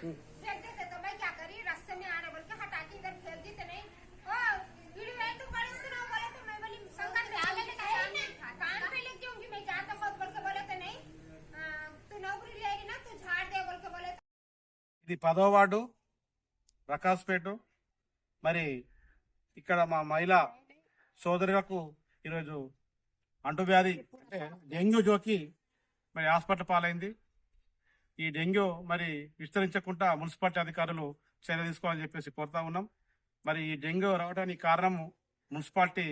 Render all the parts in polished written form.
फेंक देते तो मैं क्या करी रास्ते में आने बोल के हटा के इधर फेंक देते नहीं ओ वीडियो एंड पर इसको बोले तो मैं बोली संगत पे आ लेने का सामने कान पे लेके आऊंगी मैं जाता मत बोल के बोले तो नहीं तू नौकरी लेगी ना तू झाड़ दे बोल के बोले ఇది 10వ వార్డు ప్రకాశ్పేట మరి ఇక్కడ మా మహిళా సోదరులకు ఈరోజు అంటువ్యాధి అంటే డెంగ్యూ జోకి మరి హాస్పిటల్ పాలైంది. ఈ డెంగ్యూ మరి విస్తరించకుండా మున్సిపాలిటీ అధికారులు చర్య తీసుకోవాలని చెప్పేసి కోరుతా ఉన్నాం. మరి ఈ డెంగ్యూ రావడానికి కారణం మున్సిపాలిటీ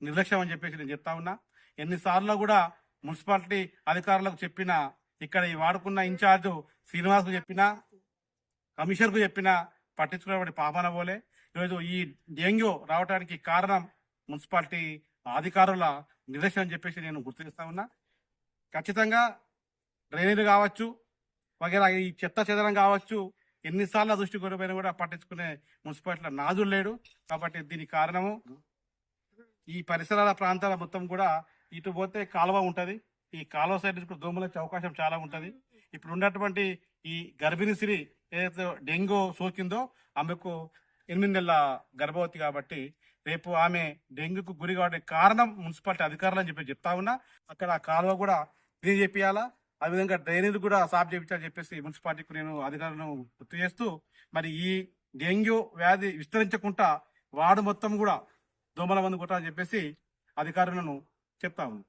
నిర్లక్ష్యం అని చెప్పేసి నేను చెప్తా ఉన్నా. ఎన్నిసార్లు కూడా మున్సిపాలిటీ అధికారులకు చెప్పినా, ఇక్కడ ఈ వాడుకున్న ఇన్ఛార్జ్ శ్రీనివాస్కు చెప్పినా, కమిషనర్కు చెప్పినా పట్టించుకునేవాడి పాపన పోలే. ఈరోజు ఈ డెంగ్యూ రావడానికి కారణం మున్సిపాలిటీ అధికారుల నిర్లక్ష్యం అని చెప్పేసి నేను గుర్తు చేస్తా ఉన్నా. ఖచ్చితంగా డ్రైనేజీలు కావచ్చు, వగేరా ఈ చెత్త చెదరం కావచ్చు, ఎన్నిసార్లు దృష్టి కొనిపోయినా కూడా పట్టించుకునే మున్సిపాలిటీలో నాదులు లేడు. కాబట్టి దీనికి కారణము ఈ పరిసరాల ప్రాంతాల మొత్తం కూడా ఇటు పోతే కాలువ ఉంటుంది. ఈ కాలువ సైడ్ నుంచి దోమలు వచ్చే అవకాశం చాలా ఉంటుంది. ఇప్పుడు ఉన్నటువంటి ఈ గర్భిణీ స్త్రీ ఏదైతే డెంగ్యూ సోకిందో ఆమెకు 8 నెలల గర్భవతి. కాబట్టి రేపు ఆమె డెంగ్యూకు గురి కావడానికి కారణం మున్సిపాలిటీ అధికారులు అని చెప్పి చెప్తా ఉన్నా. అక్కడ కాలువ కూడా క్లీన్ చేపియాలా, అదేవిధంగా డ్రైనేజ్ కూడా సాఫ్ చేయించాలని చెప్పేసి మున్సిపాలిటీకి నేను అధికారులను గుర్తు చేస్తూ, మరి ఈ డెంగ్యూ వ్యాధి విస్తరించకుండా వార్డు మొత్తం కూడా దోమల మందు కొట్టాలని చెప్పేసి అధికారులను చెప్తా ఉన్నాను.